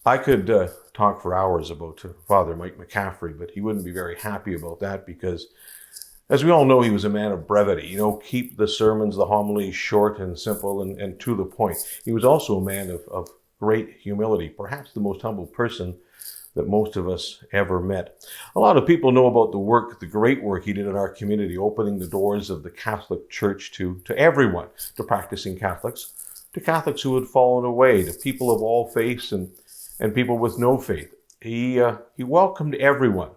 I could talk for hours about Father Mike McCaffery, but he wouldn't be very happy about that because, as we all know, he was a man of brevity. Keep the sermons, the homilies short and simple and to the point. He was also a man of great humility, perhaps the most humble person that most of us ever met. A lot of people know about the great work he did in our community, opening the doors of the Catholic Church to everyone, to practicing Catholics, to Catholics who had fallen away, to people of all faiths and people with no faith. He welcomed everyone.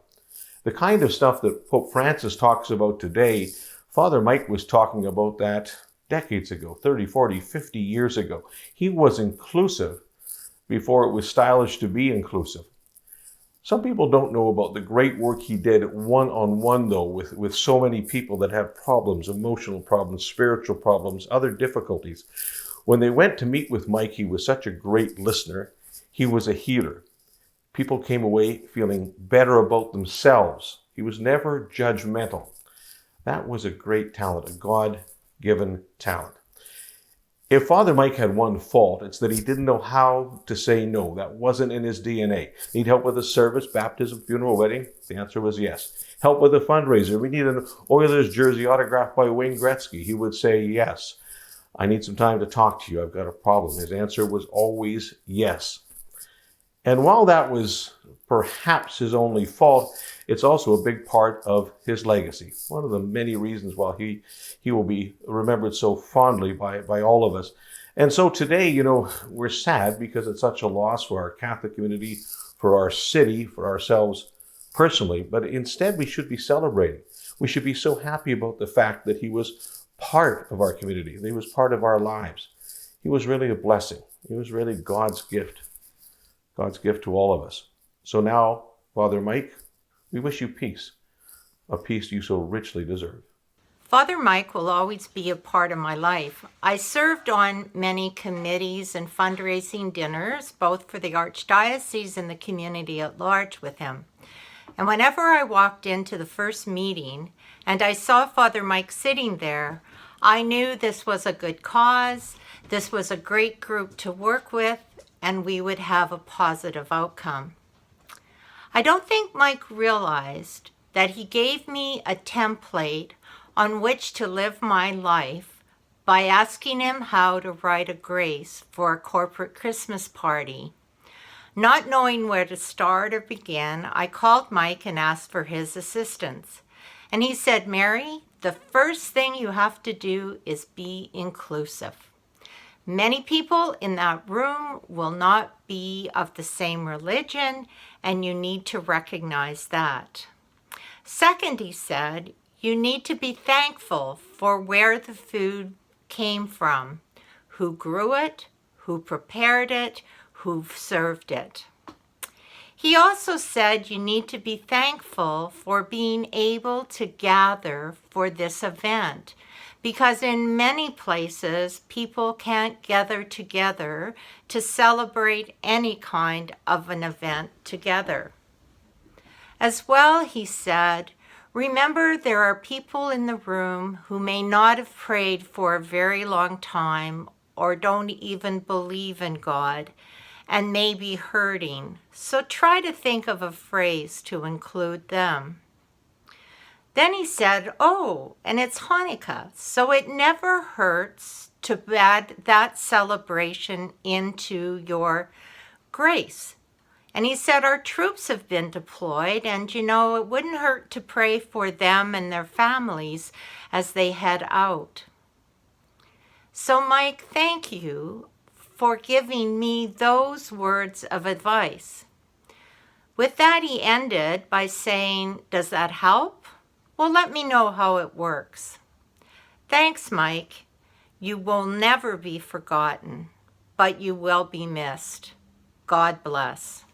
The kind of stuff that Pope Francis talks about today, Father Mike was talking about that decades ago, 30, 40, 50 years ago. He was inclusive before it was stylish to be inclusive. Some people don't know about the great work he did one-on-one, though, with so many people that have problems, emotional problems, spiritual problems, other difficulties. When they went to meet with Mike, he was such a great listener. He was a healer. People came away feeling better about themselves. He was never judgmental. That was a great talent, a God-given talent. If Father Mike had one fault, it's that he didn't know how to say no. That wasn't in his DNA. Need help with a service, baptism, funeral, wedding? The answer was yes. Help with a fundraiser. We need an Oilers jersey autographed by Wayne Gretzky. He would say yes. I need some time to talk to you. I've got a problem. His answer was always yes. And while that was perhaps his only fault, it's also a big part of his legacy. One of the many reasons why he will be remembered so fondly by all of us. And so today, we're sad because it's such a loss for our Catholic community, for our city, for ourselves personally. But instead, we should be celebrating. We should be so happy about the fact that he was part of our community. He was part of our lives. He was really a blessing. He was really God's gift to all of us. So now, Father Mike, we wish you peace, a peace you so richly deserve. Father Mike will always be a part of my life. I served on many committees and fundraising dinners, both for the Archdiocese and the community at large with him. And whenever I walked into the first meeting and I saw Father Mike sitting there, I knew this was a good cause, this was a great group to work with, and we would have a positive outcome. I don't think Mike realized that he gave me a template on which to live my life by asking him how to write a grace for a corporate Christmas party. Not knowing where to start or begin, I called Mike and asked for his assistance. And he said, "Mary, the first thing you have to do is be inclusive. Many people in that room will not be of the same religion, and you need to recognize that. Second," he said, "you need to be thankful for where the food came from, who grew it, who prepared it, who served it." He also said you need to be thankful for being able to gather for this event, because in many places, people can't gather together to celebrate any kind of an event together. As well, he said, remember there are people in the room who may not have prayed for a very long time or don't even believe in God and may be hurting. So try to think of a phrase to include them. Then he said, "Oh, and it's Hanukkah, so it never hurts to add that celebration into your grace." And he said, "Our troops have been deployed, and it wouldn't hurt to pray for them and their families as they head out." So Mike, thank you for giving me those words of advice. With that, he ended by saying, "Does that help? Well, let me know how it works." Thanks, Mike. You will never be forgotten, but you will be missed. God bless.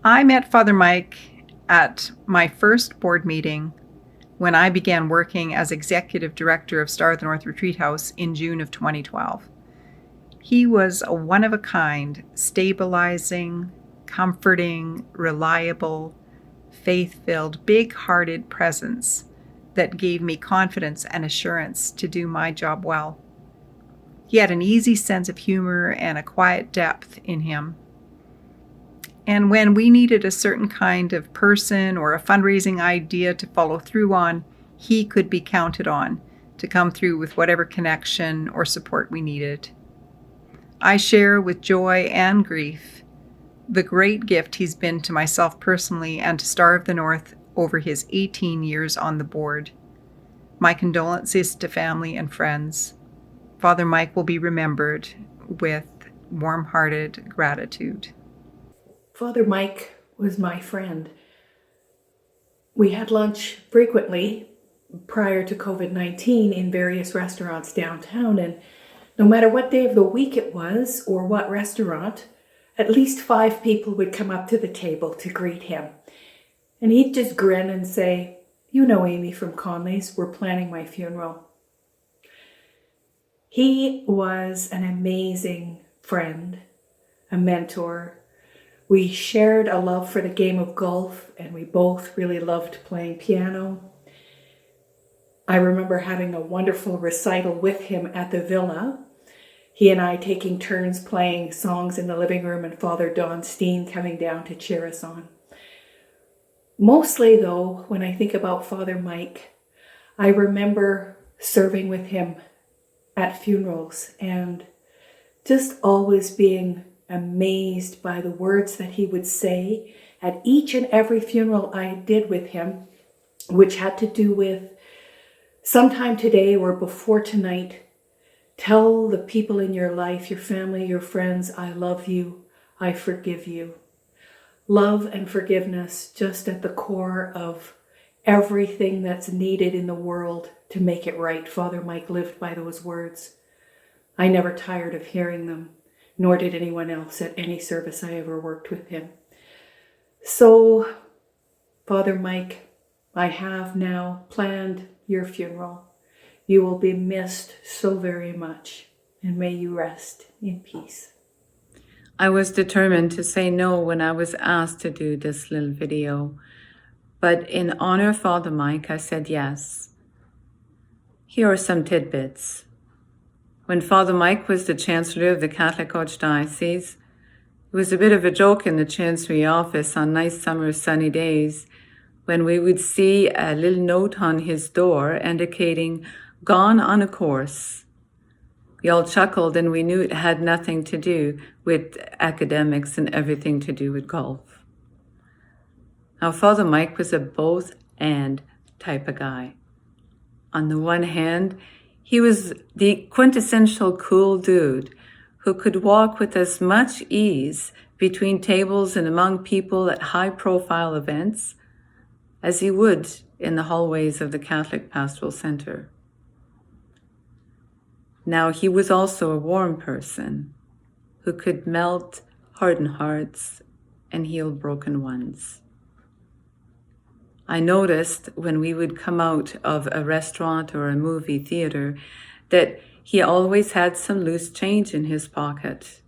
I met Father Mike at my first board meeting when I began working as executive director of Star of the North Retreat House in June of 2012. He was a one-of-a-kind, stabilizing, comforting, reliable, faith-filled, big-hearted presence that gave me confidence and assurance to do my job well. He had an easy sense of humor and a quiet depth in him. And when we needed a certain kind of person or a fundraising idea to follow through on, he could be counted on to come through with whatever connection or support we needed. I share with joy and grief the great gift he's been to myself personally and to Star of the North over his 18 years on the board. My condolences to family and friends. Father Mike will be remembered with warm-hearted gratitude. Father Mike was my friend. We had lunch frequently prior to COVID-19 in various restaurants downtown, and no matter what day of the week it was or what restaurant, at least 5 people would come up to the table to greet him. And he'd just grin and say, "You know Amy from Conley's, we're planning my funeral." He was an amazing friend, a mentor. We shared a love for the game of golf, and we both really loved playing piano. I remember having a wonderful recital with him at the villa. He and I taking turns playing songs in the living room and Father Don Steen coming down to cheer us on. Mostly though, when I think about Father Mike, I remember serving with him at funerals and just always being amazed by the words that he would say at each and every funeral I did with him, which had to do with sometime today or before tonight, tell the people in your life, your family, your friends, I love you, I forgive you. Love and forgiveness just at the core of everything that's needed in the world to make it right. Father Mike lived by those words. I never tired of hearing them, nor did anyone else at any service I ever worked with him. So, Father Mike, I have now planned your funeral. You will be missed so very much, and may you rest in peace. I was determined to say no when I was asked to do this little video, but in honor of Father Mike, I said yes. Here are some tidbits. When Father Mike was the Chancellor of the Catholic Archdiocese, it was a bit of a joke in the Chancery office on nice summer sunny days when we would see a little note on his door indicating "Gone on a course." We all chuckled and we knew it had nothing to do with academics and everything to do with golf. Now, Father Mike was a both and type of guy. On the one hand, he was the quintessential cool dude who could walk with as much ease between tables and among people at high-profile events as he would in the hallways of the Catholic Pastoral Center. Now, he was also a warm person who could melt hardened hearts and heal broken ones. I noticed when we would come out of a restaurant or a movie theater that he always had some loose change in his pocket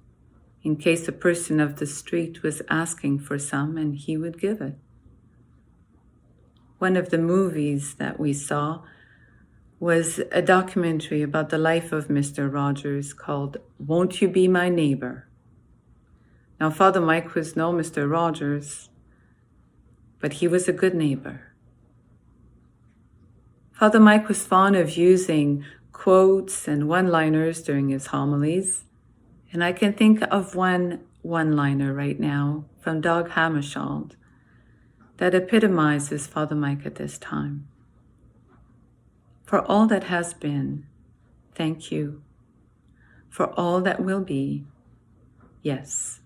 in case a person of the street was asking for some, and he would give it. One of the movies that we saw was a documentary about the life of Mr. Rogers called "Won't You Be My Neighbor?" Now, Father Mike was no Mr. Rogers, but he was a good neighbor. Father Mike was fond of using quotes and one-liners during his homilies, and I can think of one one-liner right now from Doug Hammarskjöld that epitomizes Father Mike at this time. For all that has been, thank you. For all that will be, yes.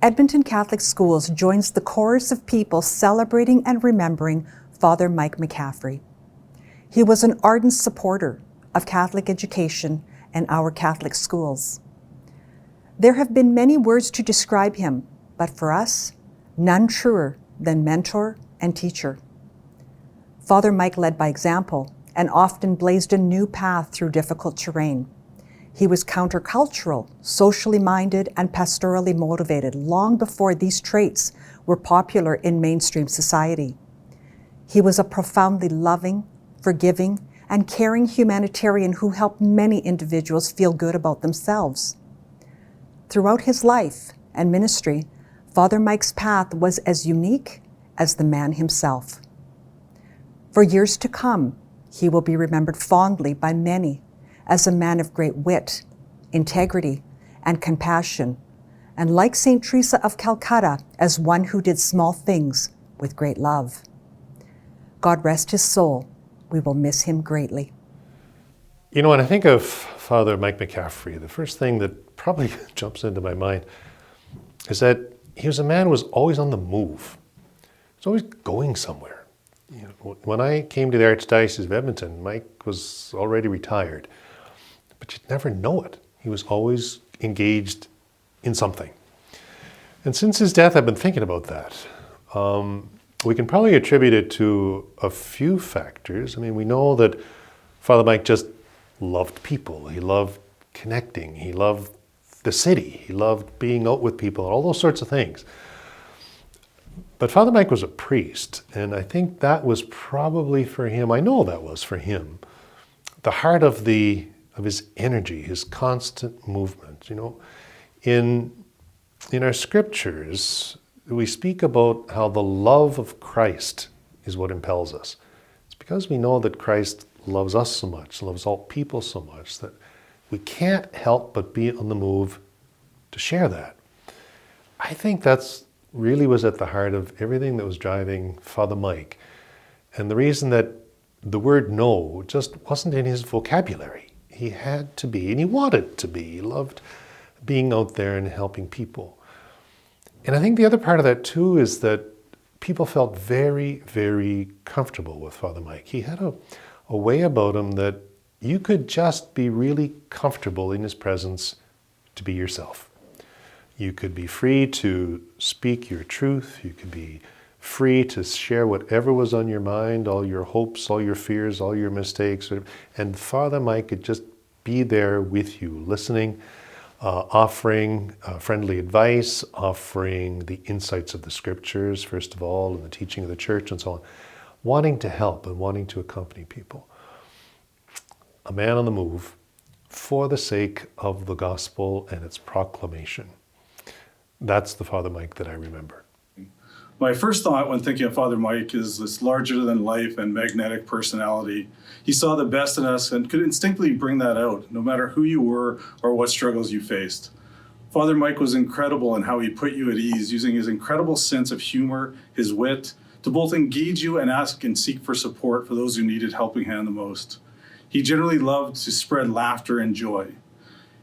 Edmonton Catholic Schools joins the chorus of people celebrating and remembering Father Mike McCaffery. He was an ardent supporter of Catholic education and our Catholic schools. There have been many words to describe him, but for us, none truer than mentor and teacher. Father Mike led by example and often blazed a new path through difficult terrain. He was countercultural, socially minded, and pastorally motivated long before these traits were popular in mainstream society. He was a profoundly loving, forgiving, and caring humanitarian who helped many individuals feel good about themselves. Throughout his life and ministry, Father Mike's path was as unique as the man himself. For years to come, he will be remembered fondly by many as a man of great wit, integrity, and compassion, and like St. Teresa of Calcutta, as one who did small things with great love. God rest his soul. We will miss him greatly. You know, when I think of Father Mike McCaffery, the first thing that probably jumps into my mind is that he was a man who was always on the move. He was always going somewhere. You know, when I came to the Archdiocese of Edmonton, Mike was already retired, but you'd never know it. He was always engaged in something. And since his death, I've been thinking about that. We can probably attribute it to a few factors. I mean, we know that Father Mike just loved people. He loved connecting. He loved the city. He loved being out with people, all those sorts of things. But Father Mike was a priest, and I think that was probably for him, I know that was for him, the heart of his energy, his constant movement. You know, in our scriptures, we speak about how the love of Christ is what impels us. It's because we know that Christ loves us so much, loves all people so much, that we can't help but be on the move to share that. I think that's really was at the heart of everything that was driving Father Mike. And the reason that the word no just wasn't in his vocabulary. He had to be, and he wanted to be. He loved being out there and helping people. And I think the other part of that too is that people felt very, very comfortable with Father Mike. He had a way about him that you could just be really comfortable in his presence to be yourself. You could be free to speak your truth. You could be free to share whatever was on your mind, all your hopes, all your fears, all your mistakes. And Father Mike could just be there with you, listening, offering friendly advice, offering the insights of the scriptures, first of all, and the teaching of the church and so on, wanting to help and wanting to accompany people. A man on the move for the sake of the gospel and its proclamation. That's the Father Mike that I remember. My first thought when thinking of Father Mike is this larger-than-life and magnetic personality. He saw the best in us and could instinctively bring that out, no matter who you were or what struggles you faced. Father Mike was incredible in how he put you at ease, using his incredible sense of humor, his wit, to both engage you and ask and seek for support for those who needed helping hand the most. He generally loved to spread laughter and joy.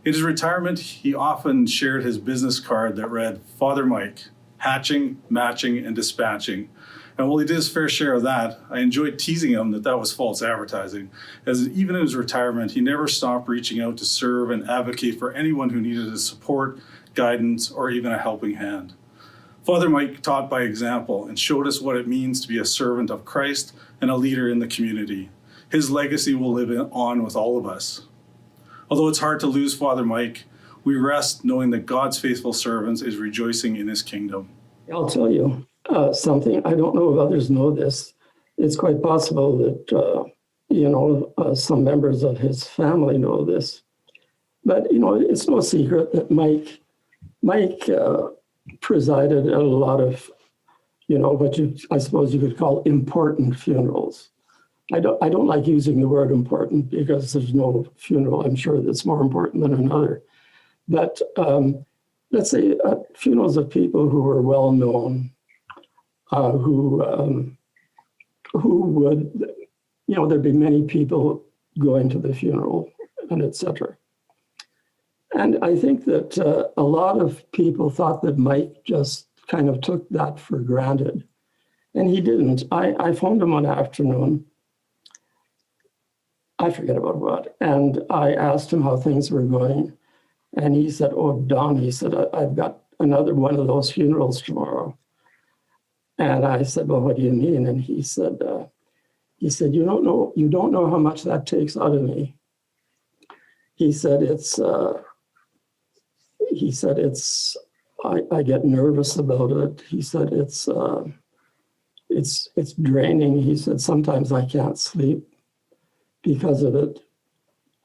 In his retirement, he often shared his business card that read, Father Mike, hatching, matching, and dispatching. And while he did his fair share of that, I enjoyed teasing him that was false advertising, as even in his retirement, he never stopped reaching out to serve and advocate for anyone who needed his support, guidance, or even a helping hand. Father Mike taught by example and showed us what it means to be a servant of Christ and a leader in the community. His legacy will live on with all of us. Although it's hard to lose Father Mike, we rest knowing that God's faithful servants is rejoicing in his kingdom. I'll tell you something. I don't know if others know this. It's quite possible that, some members of his family know this. But, it's no secret that Mike presided at a lot of, I suppose you could call important funerals. I don't like using the word important because there's no funeral, I'm sure, that's more important than another. But let's say funerals of people who were well known, who would, there'd be many people going to the funeral and etc. And I think that a lot of people thought that Mike just kind of took that for granted. And he didn't. I phoned him one afternoon. I forget about what. And I asked him how things were going. And he said, oh, Don, he said, I've got another one of those funerals tomorrow. And I said, well, what do you mean? And he said, you don't know how much that takes out of me. He said, I get nervous about it. He said, it's draining. He said, sometimes I can't sleep because of it.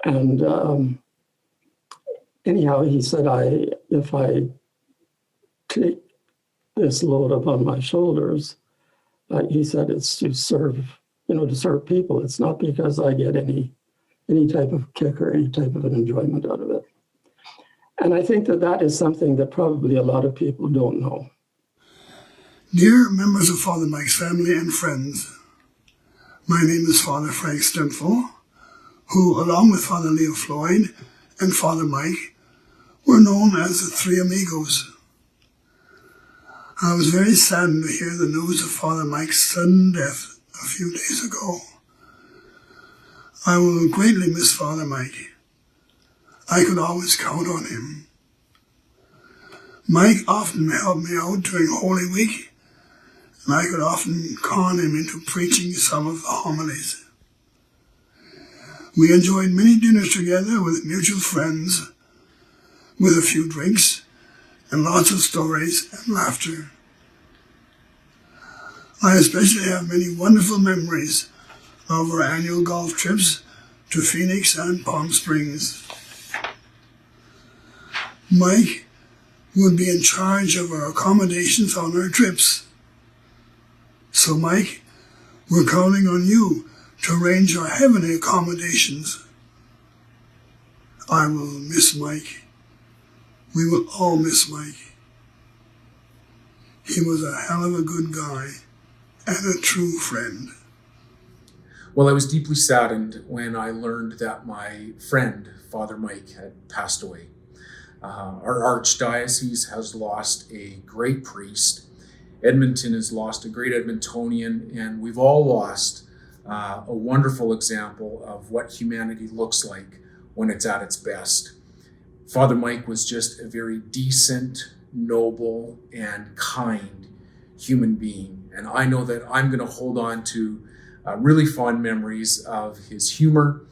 And anyhow, he said, if I take this load upon my shoulders. He said it's to serve, to serve people. It's not because I get any type of kick or any type of an enjoyment out of it. And I think that is something that probably a lot of people don't know. Dear members of Father Mike's family and friends, my name is Father Frank Stempfle, who, along with Father Leo Floyd and Father Mike, were known as the Three Amigos. I was very saddened to hear the news of Father Mike's sudden death a few days ago. I will greatly miss Father Mike. I could always count on him. Mike often helped me out during Holy Week, and I could often con him into preaching some of the homilies. We enjoyed many dinners together with mutual friends, with a few drinks and lots of stories and laughter. I especially have many wonderful memories of our annual golf trips to Phoenix and Palm Springs. Mike would be in charge of our accommodations on our trips. So Mike, we're counting on you to arrange our heavenly accommodations. I will miss Mike. We will all miss Mike. He was a hell of a good guy and a true friend. Well, I was deeply saddened when I learned that my friend, Father Mike, had passed away. Our archdiocese has lost a great priest. Edmonton has lost a great Edmontonian, and we've all lost a wonderful example of what humanity looks like when it's at its best. Father Mike was just a very decent, noble, and kind human being. And I know that I'm going to hold on to really fond memories of his humor,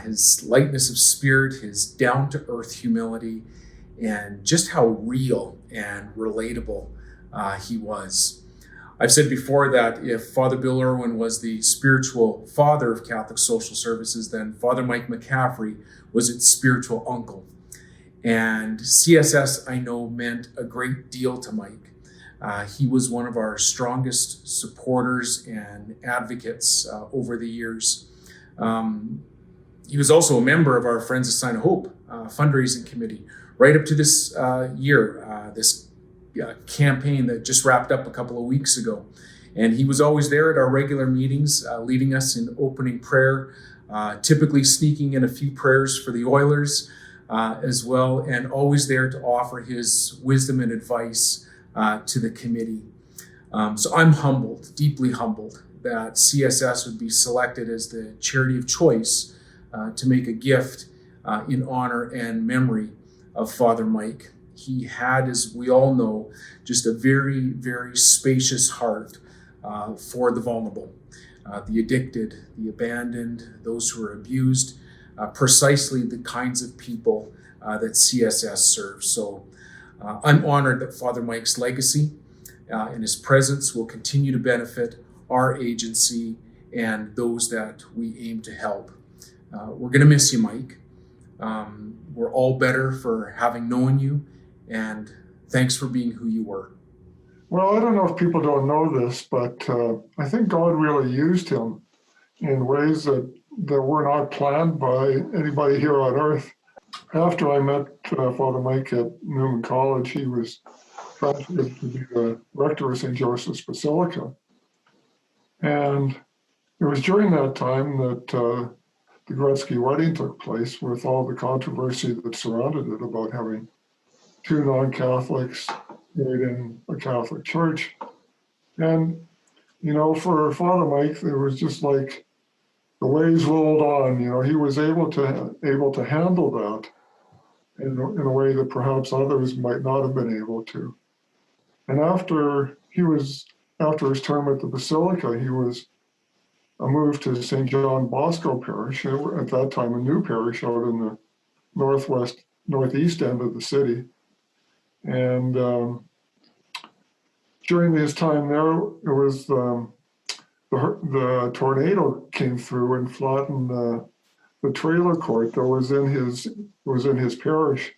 his lightness of spirit, his down-to-earth humility, and just how real and relatable he was. I've said before that if Father Bill Irwin was the spiritual father of Catholic social services, then Father Mike McCaffery was its spiritual uncle. And CSS, I know, meant a great deal to Mike. He was one of our strongest supporters and advocates over the years. He was also a member of our Friends of Sign of Hope fundraising committee right up to this year, this campaign that just wrapped up a couple of weeks ago. And he was always there at our regular meetings, leading us in opening prayer, typically sneaking in a few prayers for the Oilers as well, and always there to offer his wisdom and advice to the committee. So I'm humbled, deeply humbled, that CSS would be selected as the charity of choice to make a gift in honor and memory of Father Mike. He had, as we all know, just a very, very spacious heart for the vulnerable, the addicted, the abandoned, those who are abused, precisely the kinds of people that CSS serves. So I'm honored that Father Mike's legacy and his presence will continue to benefit our agency and those that we aim to help. We're going to miss you, Mike. We're all better for having known you, and thanks for being who you were. Well, I don't know if people don't know this, but I think God really used him in ways that were not planned by anybody here on earth. After I met Father Mike at Newman College, he was transferred to be the rector of St. Joseph's Basilica. And it was during that time that the Gretzky wedding took place, with all the controversy that surrounded it about having two non-Catholics married in a Catholic church. And, for Father Mike, it was just like the waves rolled on. He was able to handle that in a way that perhaps others might not have been able to. And after his term at the Basilica, he was moved to St. John Bosco Parish, at that time a new parish out in the northeast end of the city. And during his time there, it was the tornado came through and flattened the trailer court that was in his parish.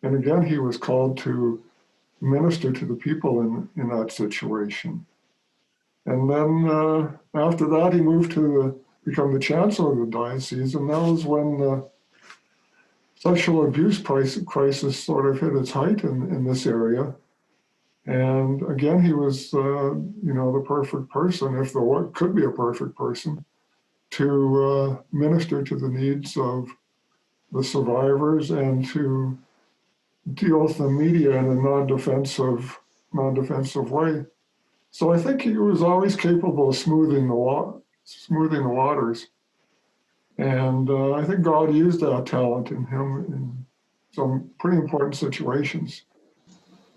And again, he was called to minister to the people in that situation. And then after that, he moved to become the chancellor of the diocese, and that was when the sexual abuse crisis sort of hit its height in this area. And again, he was, the perfect person, if there could be a perfect person, to minister to the needs of the survivors and to deal with the media in a non-defensive way. So I think he was always capable of smoothing the waters. And I think God used that talent in him in some pretty important situations.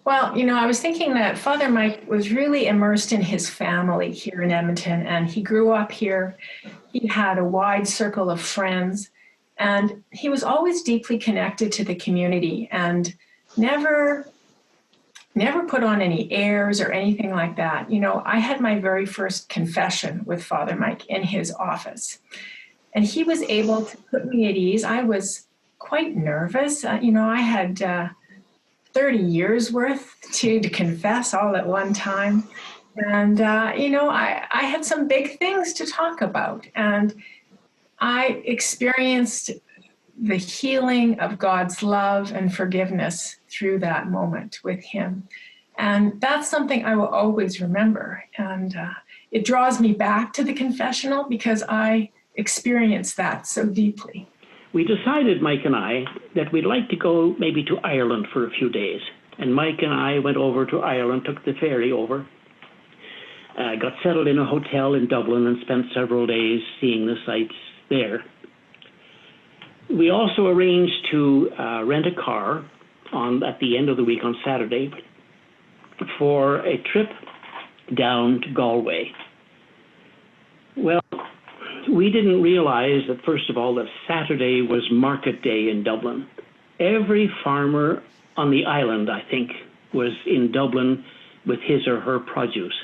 Well, I was thinking that Father Mike was really immersed in his family here in Edmonton, and he grew up here. He had a wide circle of friends, and he was always deeply connected to the community and never put on any airs or anything like that. I had my very first confession with Father Mike in his office, and he was able to put me at ease. I was quite nervous. I had 30 years worth to confess all at one time. And, I had some big things to talk about. And I experienced the healing of God's love and forgiveness through that moment with him. And that's something I will always remember. And it draws me back to the confessional because I experienced that so deeply. We decided, Mike and I, that we'd like to go maybe to Ireland for a few days. And Mike and I went over to Ireland, took the ferry over, got settled in a hotel in Dublin and spent several days seeing the sights there. We also arranged to rent a car at the end of the week on Saturday for a trip down to Galway. Well, we didn't realize that, first of all, that Saturday was market day in Dublin. Every farmer on the island, I think, was in Dublin with his or her produce.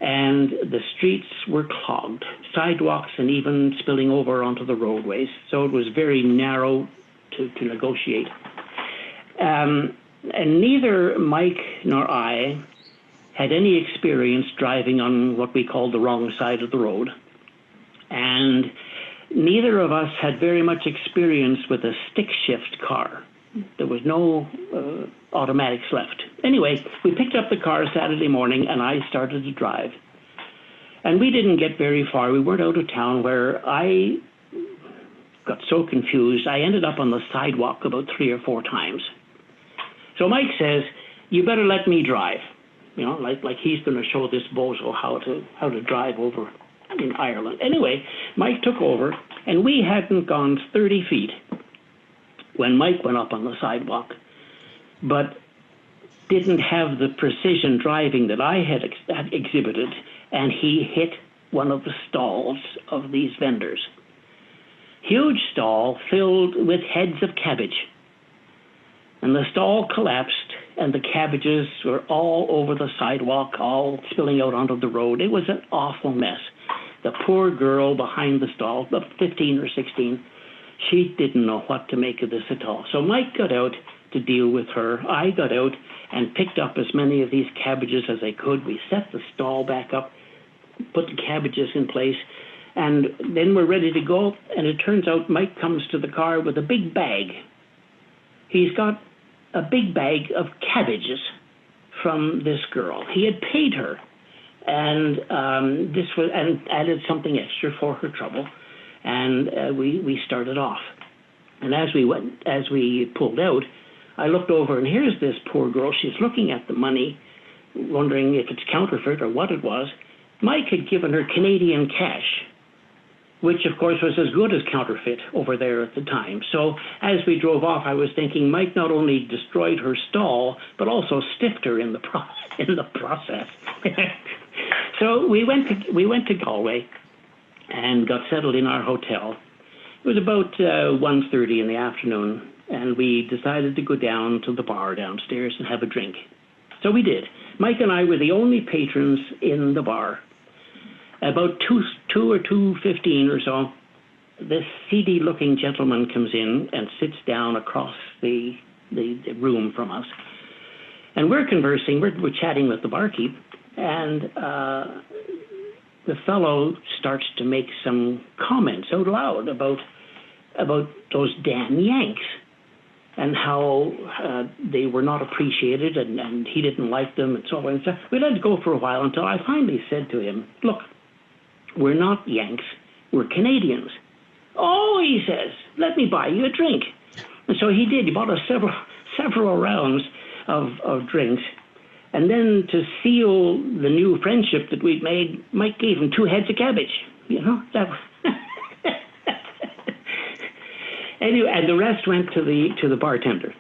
And the streets were clogged, sidewalks and even spilling over onto the roadways. So it was very narrow to negotiate. And neither Mike nor I had any experience driving on what we called the wrong side of the road. And neither of us had very much experience with a stick shift car. There was no automatics left. Anyway, we picked up the car Saturday morning and I started to drive. And we didn't get very far. We weren't out of town where I got so confused, I ended up on the sidewalk about 3 or 4 times. So Mike says, "You better let me drive." Like he's going to show this bozo how to drive over in Ireland. Anyway, Mike took over, and we hadn't gone 30 feet when Mike went up on the sidewalk, but didn't have the precision driving that I had exhibited, and he hit one of the stalls of these vendors. Huge stall filled with heads of cabbage. And the stall collapsed, and the cabbages were all over the sidewalk, all spilling out onto the road. It was an awful mess. The poor girl behind the stall, about 15 or 16, she didn't know what to make of this at all. So Mike got out to deal with her. I got out and picked up as many of these cabbages as I could. We set the stall back up, put the cabbages in place, and then we're ready to go. And it turns out Mike comes to the car with a big bag. He's got a big bag of cabbages from this girl. He had paid her, and and added something extra for her trouble. And we started off. And as we pulled out, I looked over, and here's this poor girl. She's looking at the money, wondering if it's counterfeit or what it was. Mike had given her Canadian cash, which of course was as good as counterfeit over there at the time. So as we drove off, I was thinking Mike not only destroyed her stall, but also stiffed her in the process. So we went to Galway and got settled in our hotel. It was about 1:30 in the afternoon, and we decided to go down to the bar downstairs and have a drink. So we did. Mike and I were the only patrons in the bar. About 2 or 2:15 or so, this seedy-looking gentleman comes in and sits down across the room from us. And we're conversing, we're chatting with the barkeep, and the fellow starts to make some comments out loud about those damn Yanks and how they were not appreciated and he didn't like them and so on and so. We let it go for a while until I finally said to him, look, we're not Yanks, we're Canadians. Oh, he says, let me buy you a drink. And so he did. He bought us several rounds of drinks. And then to seal the new friendship that we'd made, Mike gave him 2 heads of cabbage. You know, that was anyway, and the rest went to the bartender.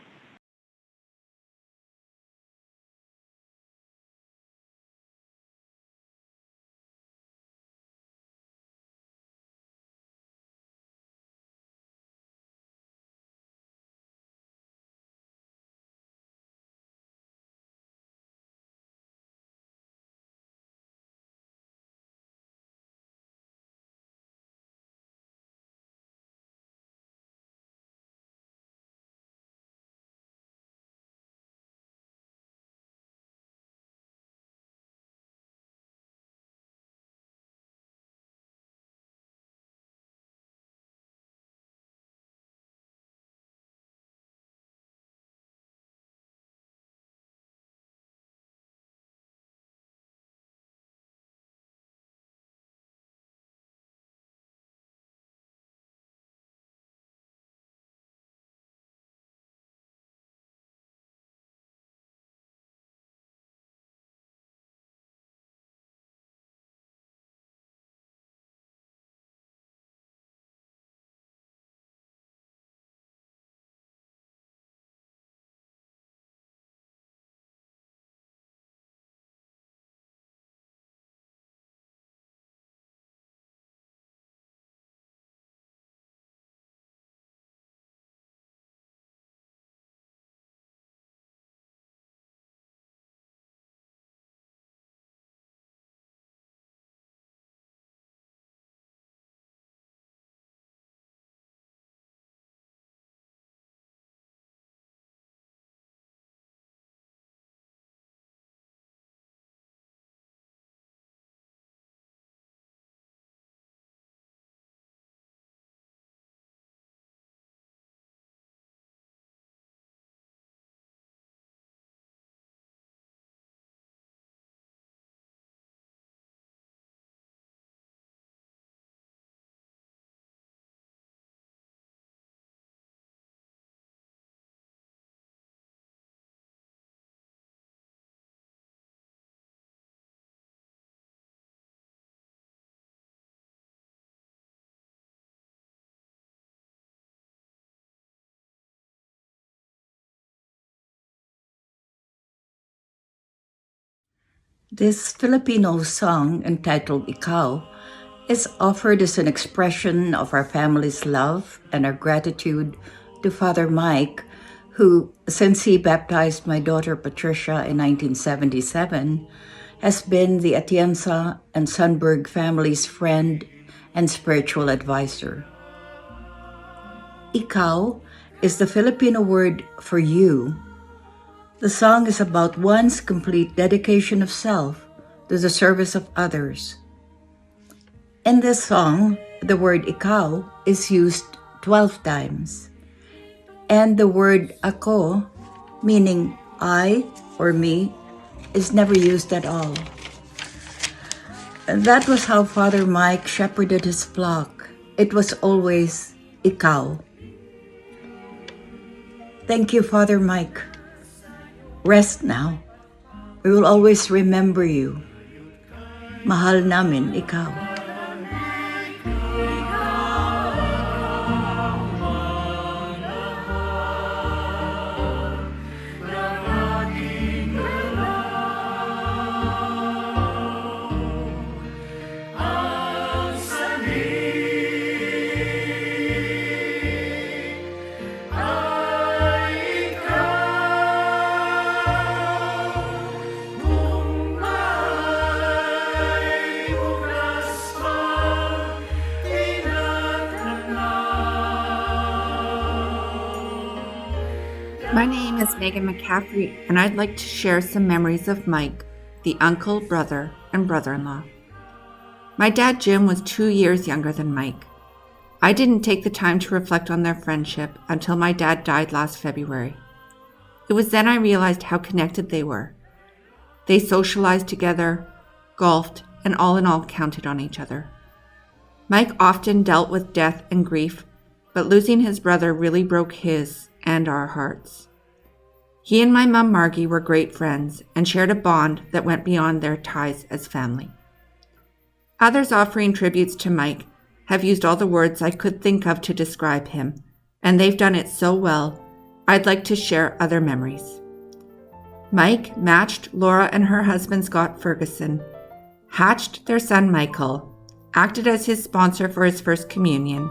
This Filipino song entitled Ikaw is offered as an expression of our family's love and our gratitude to Father Mike, who, since he baptized my daughter Patricia in 1977, has been the Atienza and Sundberg family's friend and spiritual advisor. Ikaw is the Filipino word for you. The song is about one's complete dedication of self to the service of others. In this song, the word ikaw is used 12 times, and the word ako, meaning I or me, is never used at all. And that was how Father Mike shepherded his flock. It was always ikaw. Thank you, Father Mike. Rest now. We will always remember you. Mahal namin ikaw. My name is Megan McCaffery, and I'd like to share some memories of Mike, the uncle, brother, and brother-in-law. My dad, Jim, was 2 years younger than Mike. I didn't take the time to reflect on their friendship until my dad died last February. It was then I realized how connected they were. They socialized together, golfed, and all in all counted on each other. Mike often dealt with death and grief, but losing his brother really broke his and our hearts. He and my mum Margie were great friends and shared a bond that went beyond their ties as family. Others offering tributes to Mike have used all the words I could think of to describe him, and they've done it so well, I'd like to share other memories. Mike matched Laura and her husband Scott Ferguson, hatched their son Michael, acted as his sponsor for his first communion,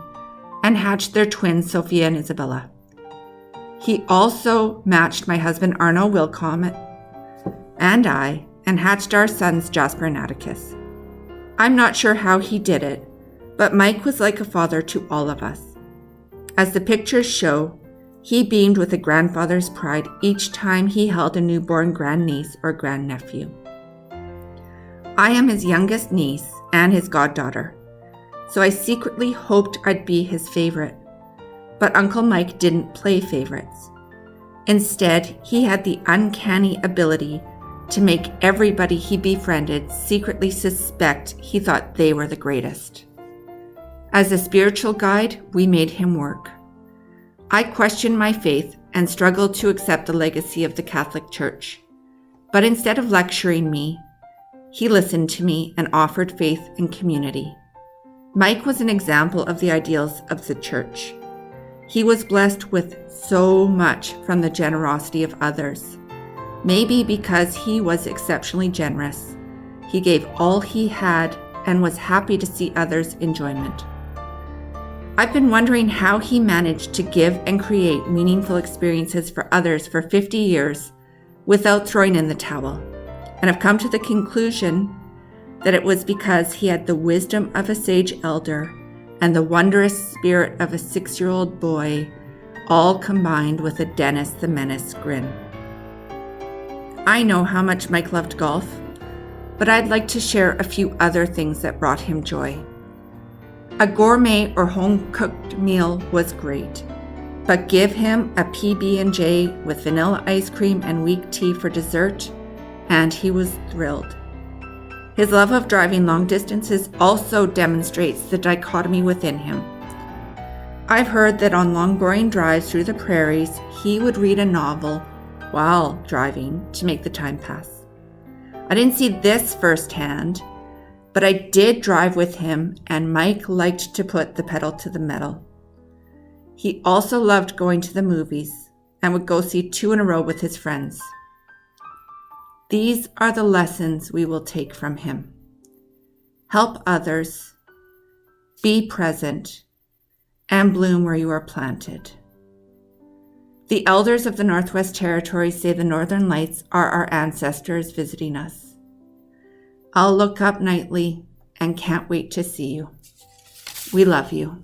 and hatched their twins Sophia and Isabella. He also matched my husband Arno Wilcom and I, and hatched our sons Jasper and Atticus. I'm not sure how he did it, but Mike was like a father to all of us. As the pictures show, he beamed with a grandfather's pride each time he held a newborn grandniece or grandnephew. I am his youngest niece and his goddaughter, so I secretly hoped I'd be his favorite. But Uncle Mike didn't play favorites. Instead, he had the uncanny ability to make everybody he befriended secretly suspect he thought they were the greatest. As a spiritual guide, we made him work. I questioned my faith and struggled to accept the legacy of the Catholic Church. But instead of lecturing me, he listened to me and offered faith and community. Mike was an example of the ideals of the Church. He was blessed with so much from the generosity of others. Maybe because he was exceptionally generous, he gave all he had and was happy to see others' enjoyment. I've been wondering how he managed to give and create meaningful experiences for others for 50 years without throwing in the towel, and have come to the conclusion that it was because he had the wisdom of a sage elder and the wondrous spirit of a 6-year-old boy, all combined with a Dennis the Menace grin. I know how much Mike loved golf, but I'd like to share a few other things that brought him joy. A gourmet or home-cooked meal was great, but give him a PB&J with vanilla ice cream and weak tea for dessert, and he was thrilled. His love of driving long distances also demonstrates the dichotomy within him. I've heard that on long boring drives through the prairies, he would read a novel while driving to make the time pass. I didn't see this firsthand, but I did drive with him, and Mike liked to put the pedal to the metal. He also loved going to the movies and would go see 2 in a row with his friends. These are the lessons we will take from him. Help others, be present, and bloom where you are planted. The elders of the Northwest Territories say the Northern Lights are our ancestors visiting us. I'll look up nightly and can't wait to see you. We love you.